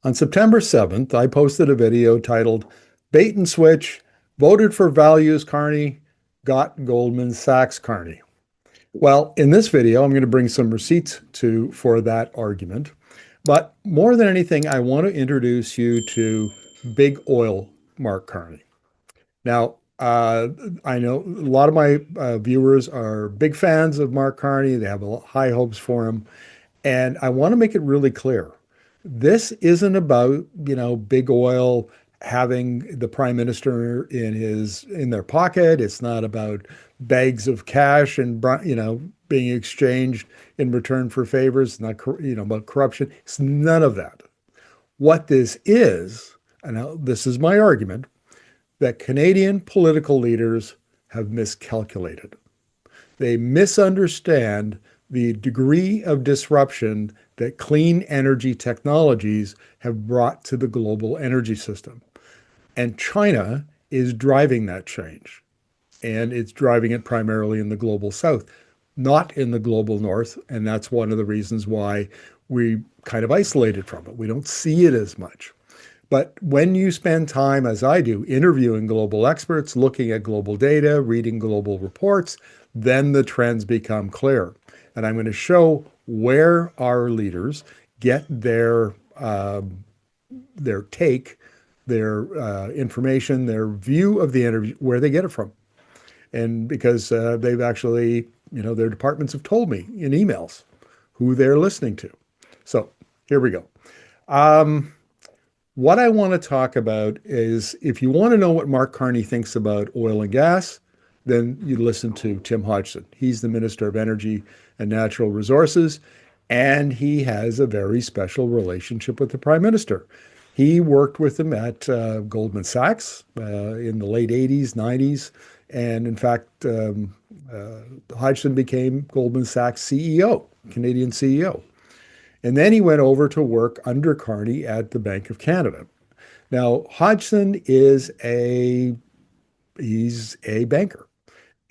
On September 7th, I posted a video titled Bait and Switch, Voted for Values Carney, Got Goldman Sachs Carney. Well, in this video, I'm going to bring some receipts for that argument. But more than anything, I want to introduce you to big oil Mark Carney. Now, I know a lot of my viewers are big fans of Mark Carney. They have high hopes for him. And I want to make it really clear. This isn't about, big oil having the prime minister in their pocket. It's not about bags of cash and, being exchanged in return for favors. It's not, about corruption. It's none of that. What this is, and this is my argument, that Canadian political leaders have miscalculated. They misunderstand the degree of disruption that clean energy technologies have brought to the global energy system. And China is driving that change. And it's driving it primarily in the global south, not in the global north. And that's one of the reasons why we kind of isolated from it. We don't see it as much. But when you spend time, as I do, interviewing global experts, looking at global data, reading global reports, then the trends become clear. And I'm going to show where our leaders get their take, their information, their view of the interview, where they get it from. And because they've actually, their departments have told me in emails who they're listening to. So here we go. What I want to talk about is, if you want to know what Mark Carney thinks about oil and gas, then you listen to Tim Hodgson. He's the Minister of Energy and Natural Resources, and he has a very special relationship with the Prime Minister. He worked with him at Goldman Sachs in the late 80s, 90s, and in fact, Hodgson became Goldman Sachs CEO, Canadian CEO. And then he went over to work under Carney at the Bank of Canada. Now, Hodgson he's a banker.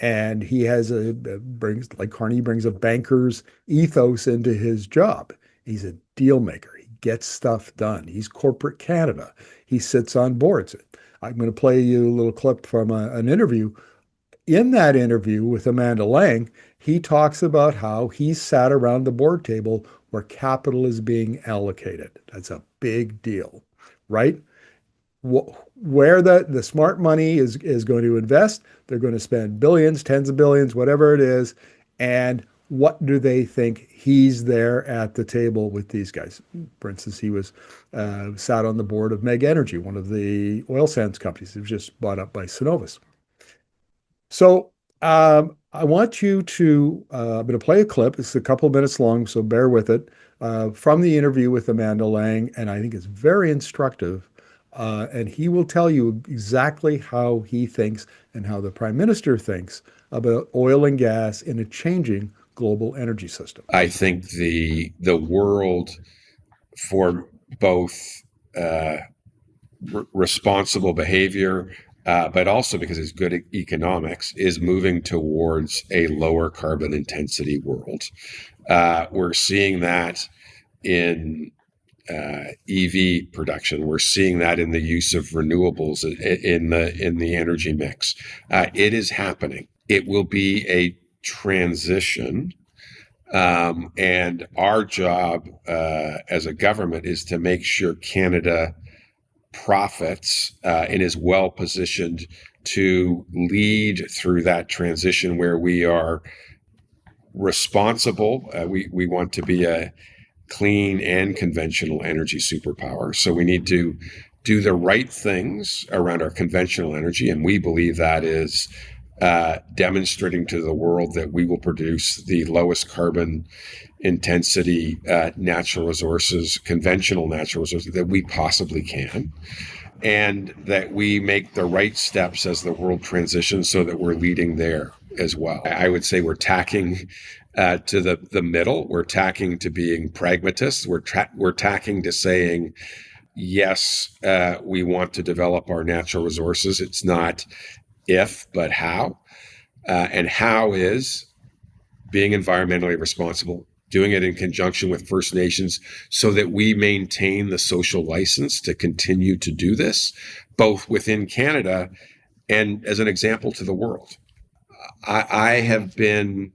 And he like Carney brings a banker's ethos into his job. He's a deal maker. He gets stuff done. He's corporate Canada. He sits on boards. I'm going to play you a little clip from an interview. In that interview with Amanda Lang, he talks about how he sat around the board table where capital is being allocated. That's a big deal, right? Where the smart money is going to invest, they're going to spend billions, tens of billions, whatever it is. And what do they think? He's there at the table with these guys. For instance, he was sat on the board of Meg Energy, one of the oil sands companies that was just bought up by Cenovus. So I want you to, I'm going to play a clip. It's a couple of minutes long, so bear with it, from the interview with Amanda Lang. And I think it's very instructive. And he will tell you exactly how he thinks and how the Prime Minister thinks about oil and gas in a changing global energy system. I think the world, for both responsible behavior, but also because it's good economics, is moving towards a lower carbon intensity world. We're seeing that in EV production. We're seeing that in the use of renewables in the energy mix. It is happening. It will be a transition, and our job as a government is to make sure Canada profits and is well positioned to lead through that transition where we are responsible. We want to be a clean and conventional energy superpower. So we need to do the right things around our conventional energy. And we believe that is demonstrating to the world that we will produce the lowest carbon intensity natural resources, conventional natural resources that we possibly can. And that we make the right steps as the world transitions so that we're leading there as well. I would say we're tacking to the middle. We're tacking to being pragmatists. We're tacking to saying, yes, we want to develop our natural resources. It's not if, but how. And how is being environmentally responsible, doing it in conjunction with First Nations so that we maintain the social license to continue to do this, both within Canada and as an example to the world. I have been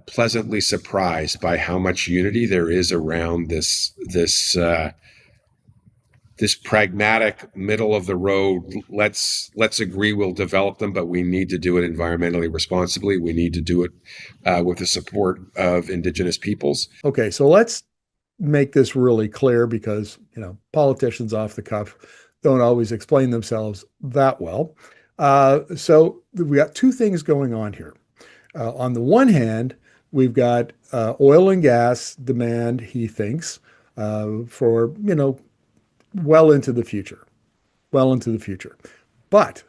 pleasantly surprised by how much unity there is around this pragmatic, middle of the road. Let's agree we'll develop them, but we need to do it environmentally responsibly. We need to do it with the support of Indigenous peoples. Okay, so let's make this really clear because, politicians off the cuff don't always explain themselves that well. So we got two things going on here. On the one hand, we've got oil and gas demand, he thinks, for, well into the future. But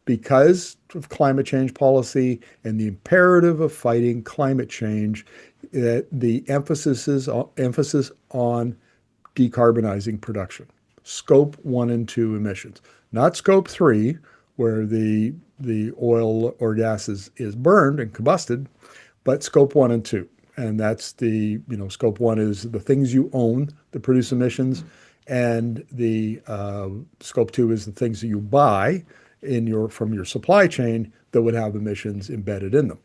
because of climate change policy and the imperative of fighting climate change, the emphasis on decarbonizing production, scope 1 and 2 emissions, not scope 3, where the oil or gas is burned and combusted, but scope 1 and 2. And that's scope 1 is the things you own that produce emissions, and the scope 2 is the things that you buy from your supply chain that would have emissions embedded in them.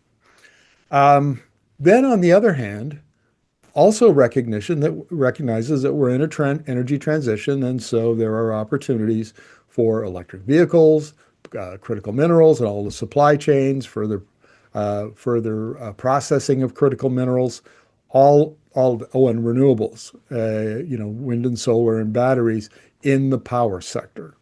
Then on the other hand, also recognizes that we're in a energy transition, and so there are opportunities for electric vehicles, critical minerals, and all the supply chains, further processing of critical minerals, and renewables, wind and solar and batteries in the power sector.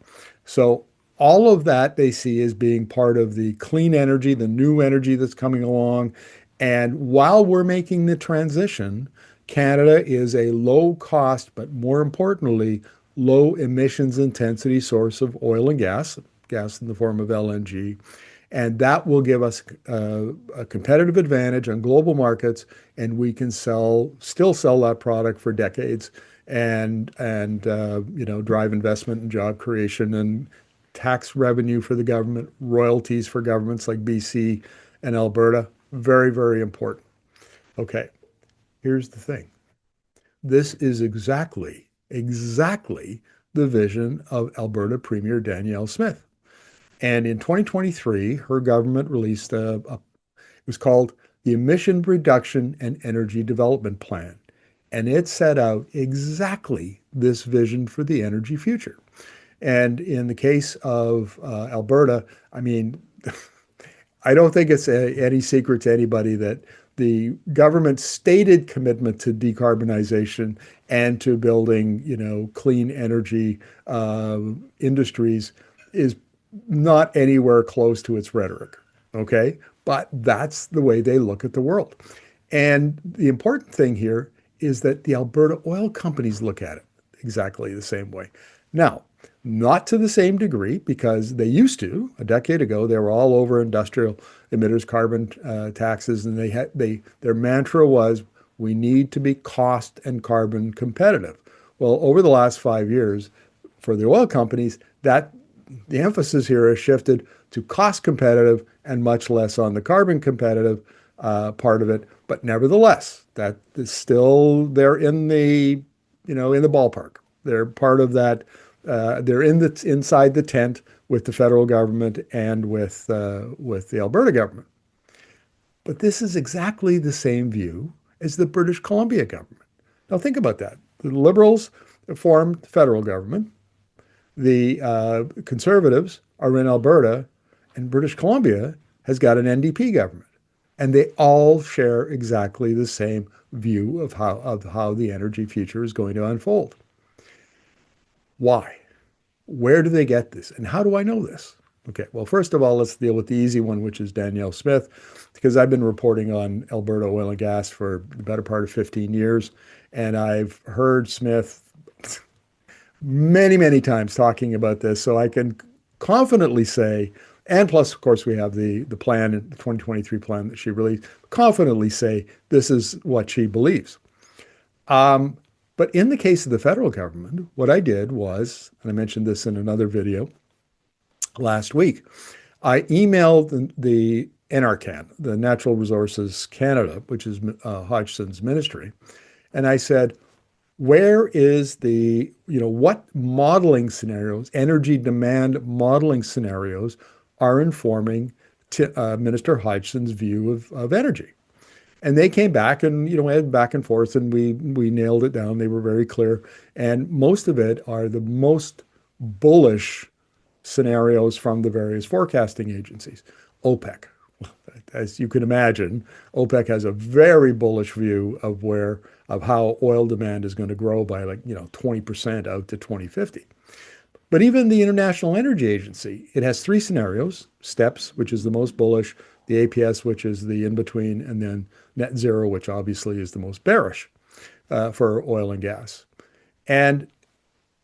So all of that they see as being part of the clean energy, the new energy that's coming along. And while we're making the transition, Canada is a low cost, but more importantly, low emissions intensity source of oil and gas in the form of LNG. And that will give us a competitive advantage on global markets, and we can still sell that product for decades and drive investment and job creation and tax revenue for the government, royalties for governments like BC and Alberta. Very, very important. Okay, here's the thing. This is exactly the vision of Alberta Premier Danielle Smith. And in 2023, her government released it was called the Emission Reduction and Energy Development Plan. And it set out exactly this vision for the energy future. And in the case of Alberta, I mean, I don't think it's any secret to anybody that the government's stated commitment to decarbonization and to building, clean energy industries is not anywhere close to its rhetoric, okay? But that's the way they look at the world. And the important thing here is that the Alberta oil companies look at it exactly the same way. Now, not to the same degree, because they used to. A decade ago, they were all over industrial emitters, carbon taxes, and their mantra was, we need to be cost and carbon competitive. Well, over the last 5 years, for the oil companies, the emphasis here has shifted to cost competitive and much less on the carbon competitive part of it. But nevertheless, that is still, they're in the ballpark. They're part of that. They're inside the tent with the federal government and with the Alberta government. But this is exactly the same view as the British Columbia government. Now think about that. The Liberals formed the federal government. The Conservatives are in Alberta, and British Columbia has got an NDP government. And they all share exactly the same view of how the energy future is going to unfold. Why? Where do they get this? And how do I know this? Okay, well, first of all, let's deal with the easy one, which is Danielle Smith, because I've been reporting on Alberta oil and gas for the better part of 15 years. And I've heard Smith many, many times talking about this. So I can confidently say, and plus, of course, we have the plan, the 2023 plan that she released, confidently say this is what she believes. But in the case of the federal government, what I did was, and I mentioned this in another video last week, I emailed the NRCan, the Natural Resources Canada, which is Hodgson's ministry. And I said, where is what modeling scenarios, energy demand modeling scenarios are informing Minister Hodgson's view of energy? And they came back and, we had back and forth and we nailed it down. They were very clear. And most of it are the most bullish scenarios from the various forecasting agencies. OPEC, as you can imagine, OPEC has a very bullish view of how oil demand is going to grow by 20% out to 2050. But even the International Energy Agency, it has three scenarios: STEPS, which is the most bullish, the APS, which is the in-between, and then net zero, which obviously is the most bearish for oil and gas. And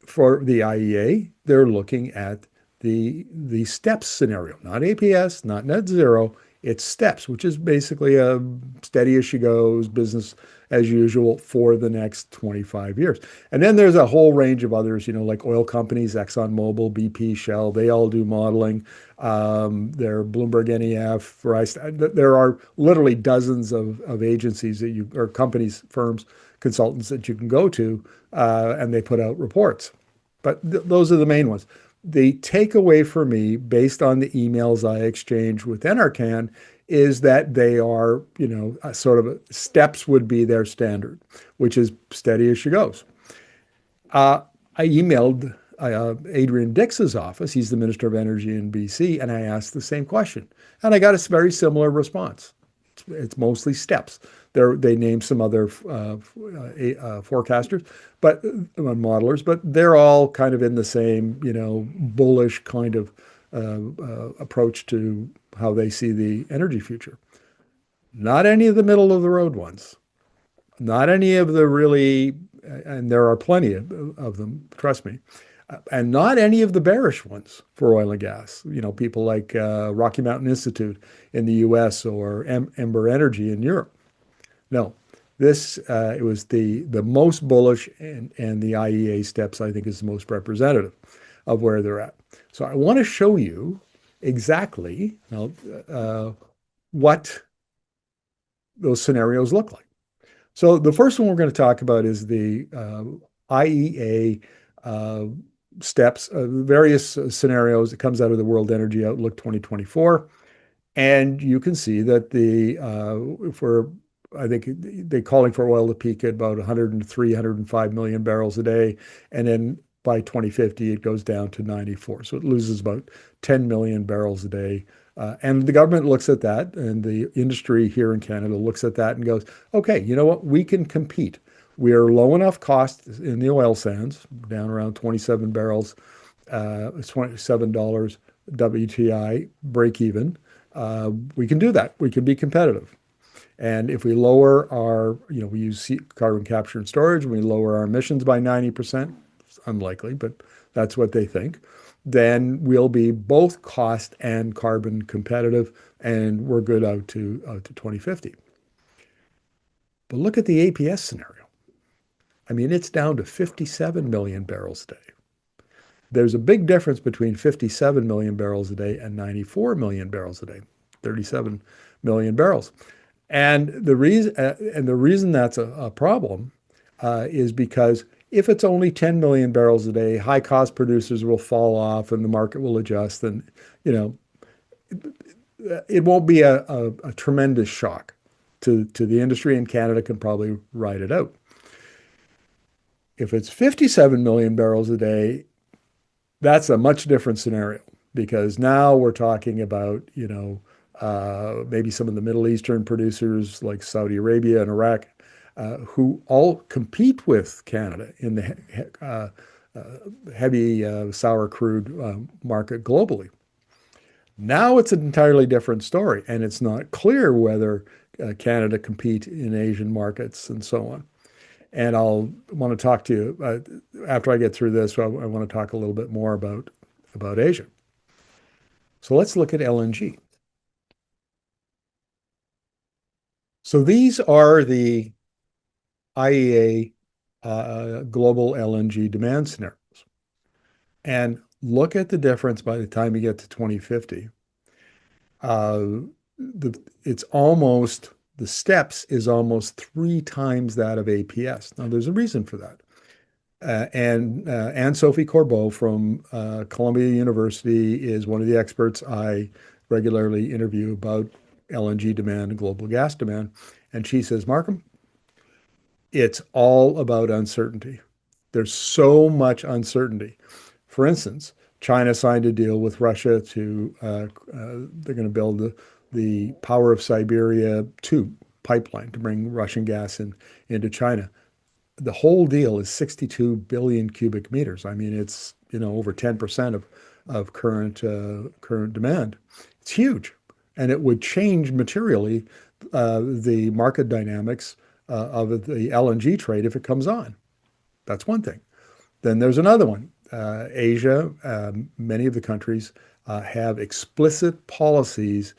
for the IEA, they're looking at the STEPS scenario, not APS, not net zero. It's STEPS, which is basically a steady as she goes, business as usual for the next 25 years. And then there's a whole range of others, like oil companies, ExxonMobil, BP, Shell, they all do modeling. There are Bloomberg NEF, Verizon. There are literally dozens of agencies or companies, firms, consultants that you can go to, and they put out reports. But those are the main ones. The takeaway for me, based on the emails I exchanged with NRCan, is that they are, STEPS would be their standard, which is steady as she goes. I emailed Adrian Dix's office. He's the Minister of Energy in BC, and I asked the same question. And I got a very similar response. It's mostly STEPS. They name some other forecasters, but modelers, but they're all kind of in the same, bullish kind of approach to how they see the energy future. Not any of the middle of the road ones. Not any of the really, and there are plenty of them, trust me, and not any of the bearish ones for oil and gas. People like Rocky Mountain Institute in the US or Ember Energy in Europe. No, it was the most bullish, and the IEA STEPS, I think, is the most representative of where they're at. So I want to show you exactly what those scenarios look like. So the first one we're going to talk about is the IEA STEPS, various scenarios that comes out of the World Energy Outlook 2024. And you can see that I think they're calling for oil to peak at about 103, 105 million barrels a day. And then by 2050, it goes down to 94. So it loses about 10 million barrels a day. And the government looks at that, and the industry here in Canada looks at that and goes, okay, you know what? We can compete. We are low enough cost in the oil sands, down around 27 barrels, $27 WTI break even. We can do that. We can be competitive. And if we lower we use carbon capture and storage, we lower our emissions by 90%, it's unlikely, but that's what they think, then we'll be both cost and carbon competitive, and we're good out to 2050. But look at the APS scenario. I mean, it's down to 57 million barrels a day. There's a big difference between 57 million barrels a day and 94 million barrels a day, 37 million barrels. And the reason that's a problem is because if it's only 10 million barrels a day, high cost producers will fall off and the market will adjust, and it won't be a tremendous shock to the industry, and Canada can probably ride it out. If it's 57 million barrels a day, that's a much different scenario, because now we're talking about maybe some of the Middle Eastern producers like Saudi Arabia and Iraq, who all compete with Canada in the heavy sour crude market globally. Now it's an entirely different story, and it's not clear whether Canada compete in Asian markets and so on. And I'll want to talk to you after I get through this. I want to talk a little bit more about Asia. So let's look at LNG. So these are the IEA global LNG demand scenarios. And look at the difference by the time you get to 2050. it's almost, the steps is almost 3 times that of APS. Now, there's a reason for that. And Anne-Sophie Corbeau from Columbia University is one of the experts I regularly interview about LNG demand and global gas demand. And she says, Markham, it's all about uncertainty. There's so much uncertainty. For instance, China signed a deal with Russia to, they're going to build the Power of Siberia 2 pipeline to bring Russian gas into China. The whole deal is 62 billion cubic meters. I mean, it's, over 10% of current demand. It's huge. And it would change materially the market dynamics of the LNG trade if it comes on. That's one thing. Then there's another one. Asia, many of the countries have explicit policies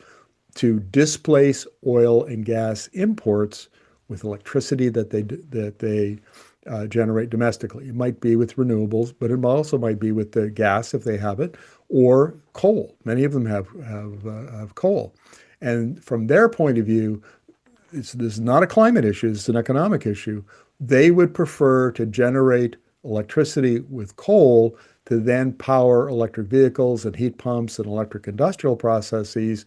to displace oil and gas imports with electricity that they generate domestically. It might be with renewables, but it also might be with the gas if they have it, or coal. Many of them have coal. And from their point of view, this is not a climate issue, it's an economic issue. They would prefer to generate electricity with coal to then power electric vehicles and heat pumps and electric industrial processes.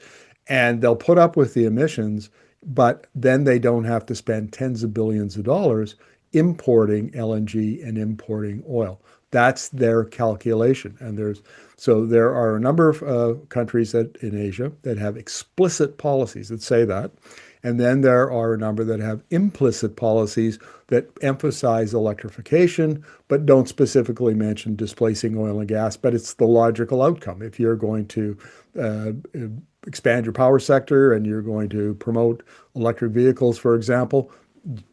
And they'll put up with the emissions, but then they don't have to spend tens of billions of dollars importing LNG and importing oil. That's their calculation. And there are a number of countries in Asia that have explicit policies that say that. And then there are a number that have implicit policies that emphasize electrification, but don't specifically mention displacing oil and gas. But it's the logical outcome. If you're going to expand your power sector and you're going to promote electric vehicles, for example,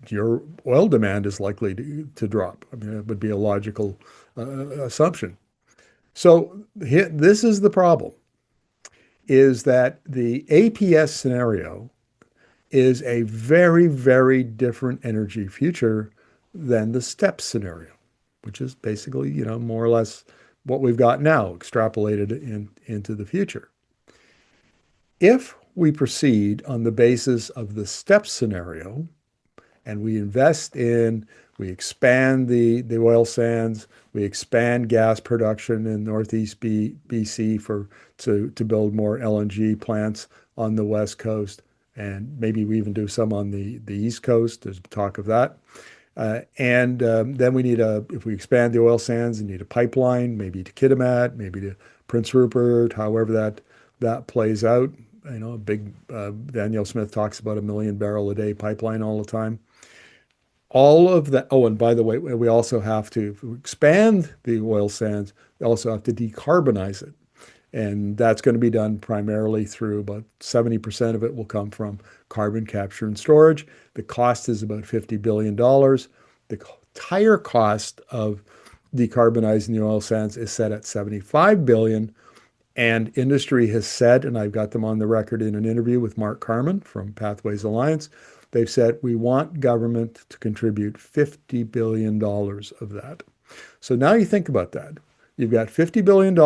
your oil demand is likely to drop. I mean, it would be a logical assumption. So this is the problem, is that the APS scenario is a very, very different energy future than the STEP scenario, which is basically, more or less what we've got now, extrapolated into the future. If we proceed on the basis of the STEP scenario, and we expand the oil sands, we expand gas production in Northeast BC to build more LNG plants on the West Coast, and maybe we even do some on the East Coast. There's talk of that. Then we need if we expand the oil sands, we need a pipeline, maybe to Kitimat, maybe to Prince Rupert, however that plays out. Danielle Smith talks about 1 million barrel a day pipeline all the time. All of that. Oh, and by the way, we also have to, if we expand the oil sands, we also have to decarbonize it. And that's going to be done primarily through about 70% of it will come from carbon capture and storage. The cost is about $50 billion. The entire cost of decarbonizing the oil sands is set at $75 billion. And industry has said, and I've got them on the record in an interview with Mark Carman from Pathways Alliance, they've said, we want government to contribute $50 billion of that. So now you think about that. You've got $50 billion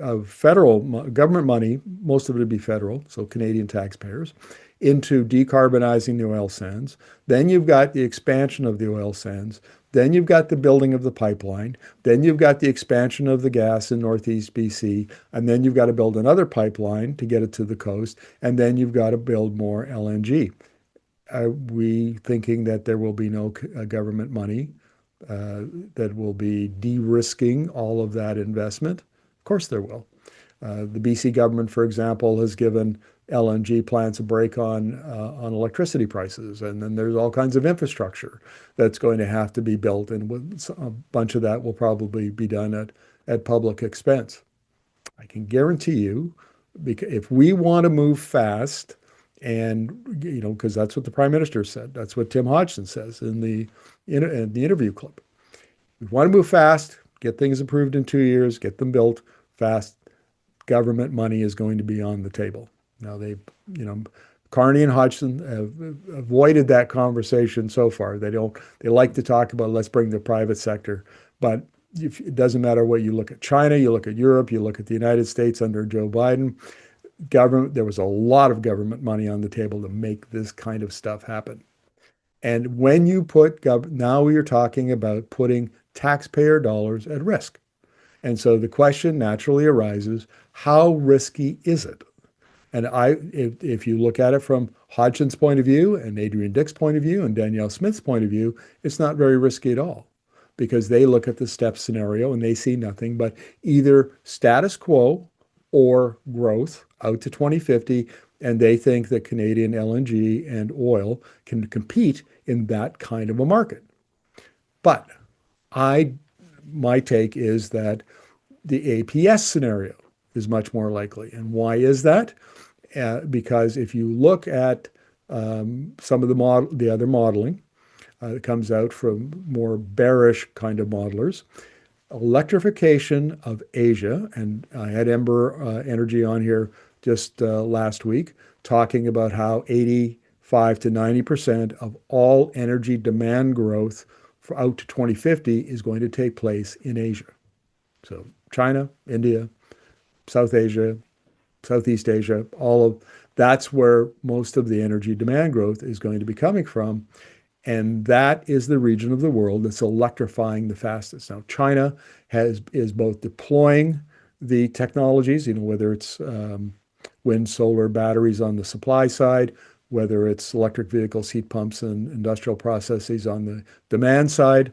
of federal government money, most of it would be federal, so Canadian taxpayers, into decarbonizing the oil sands. Then you've got the expansion of the oil sands. Then you've got the building of the pipeline. Then you've got the expansion of the gas in Northeast BC. And then you've got to build another pipeline to get it to the coast. And then you've got to build more LNG. Are we thinking that there will be no government money that will be de-risking all of that investment? Of course there will. The BC government, for example, has given LNG plants a break on electricity prices, and then there's all kinds of infrastructure that's going to have to be built, and a bunch of that will probably be done at public expense. I can guarantee you, because if we want to move fast, and because that's what the Prime Minister said, that's what Tim Hodgson says in the interview clip. We want to move fast, get things approved in 2 years, get them built fast. Government money is going to be on the table. Now Carney and Hodgson have avoided that conversation so far. They like to talk about, let's bring the private sector, but it doesn't matter what you look at China, you look at Europe, you look at the United States under Joe Biden. there was a lot of government money on the table to make this kind of stuff happen. And when you put now you're talking about putting taxpayer dollars at risk. And so the question naturally arises, how risky is it? And if you look at it from Hodgson's point of view and Adrian Dick's point of view and Danielle Smith's point of view, it's not very risky at all, because they look at the step scenario and they see nothing but either status quo or growth out to 2050. And they think that Canadian LNG and oil can compete in that kind of a market. But my take is that the APS scenario is much more likely. And why is that? Because if you look at some of the other modeling that comes out from more bearish kind of modelers, electrification of Asia, and I had Ember Energy on here just last week talking about how 85 to 90% of all energy demand growth for out to 2050 is going to take place in Asia. So China, India, South Asia, Southeast Asia, that's where most of the energy demand growth is going to be coming from. And that is the region of the world that's electrifying the fastest. Now, China is both deploying the technologies, whether it's wind, solar, batteries on the supply side, whether it's electric vehicles, heat pumps, and industrial processes on the demand side.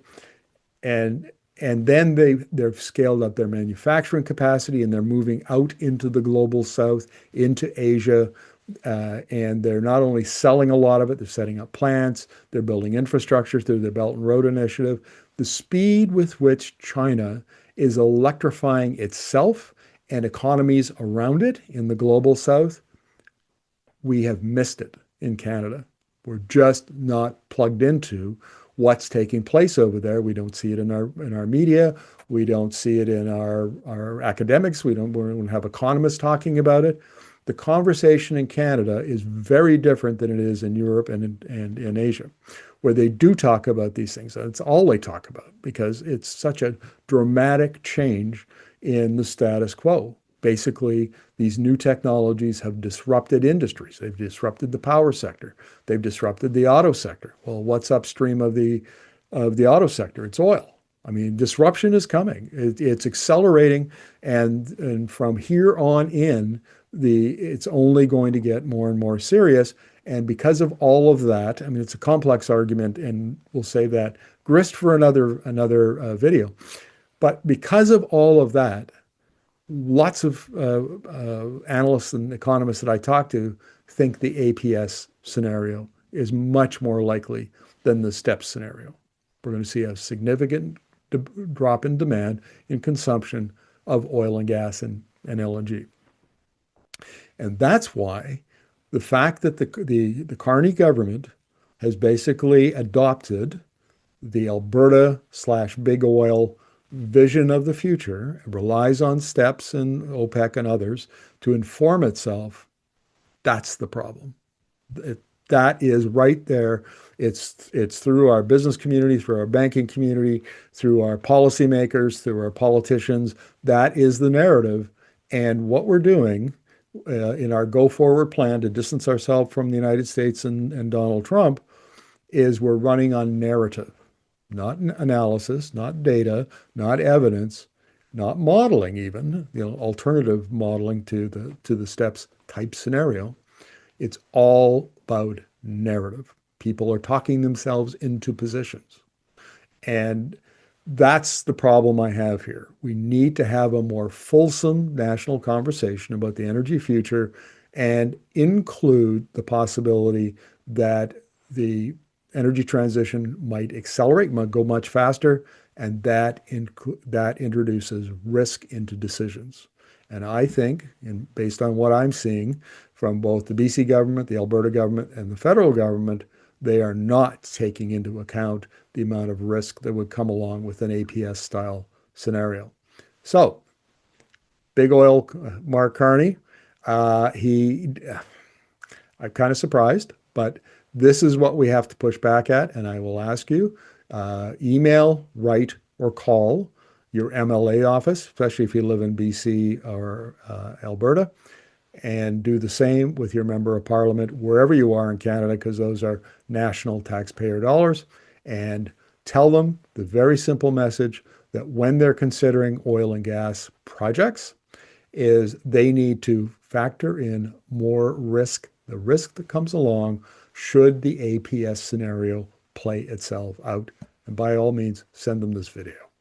And then they've scaled up their manufacturing capacity, and they're moving out into the global south, into Asia. And they're not only selling a lot of it, they're setting up plants, they're building infrastructure through their Belt and Road Initiative. The speed with which China is electrifying itself and economies around it in the global south, we have missed it in Canada. We're just not plugged into what's taking place over there. We don't see it in our media. We don't see it in our academics. We don't have economists talking about it. The conversation in Canada is very different than it is in Europe and in Asia, where they do talk about these things. It's all they talk about because it's such a dramatic change in the status quo. Basically, these new technologies have disrupted industries. They've disrupted the power sector. They've disrupted the auto sector. Well, what's upstream of the auto sector? It's oil. I mean, disruption is coming. It's accelerating, and from here on in, it's only going to get more and more serious. And because of all of that, I mean, it's a complex argument, and we'll save that grist for another video. But because of all of that, lots of analysts and economists that I talk to think the APS scenario is much more likely than the STEP scenario. We're going to see a significant drop in demand in consumption of oil and gas and LNG. And that's why the fact that the Carney government has basically adopted the Alberta / big oil vision of the future, relies on STEPs and OPEC and others to inform itself, that's the problem. That is right there. It's through our business community, through our banking community, through our policymakers, through our politicians. That is the narrative. And what we're doing in our go forward plan to distance ourselves from the United States and Donald Trump is we're running on narrative, not analysis, not data, not evidence, not modeling even, alternative modeling to the STEPS type scenario. It's all about narrative. People are talking themselves into positions. And that's the problem I have here. We need to have a more fulsome national conversation about the energy future and include the possibility that the energy transition might accelerate, might go much faster, and that introduces risk into decisions. And I think, and based on what I'm seeing from both the BC government, the Alberta government, and the federal government, they are not taking into account the amount of risk that would come along with an APS-style scenario. So, big oil, Mark Carney, I'm kind of surprised, but this is what we have to push back at, and I will ask you, email, write, or call your MLA office, especially if you live in BC or Alberta, and do the same with your member of parliament wherever you are in Canada, because those are national taxpayer dollars. And tell them the very simple message that when they're considering oil and gas projects, is they need to factor in more risk, the risk that comes along should the APS scenario play itself out. And by all means, send them this video.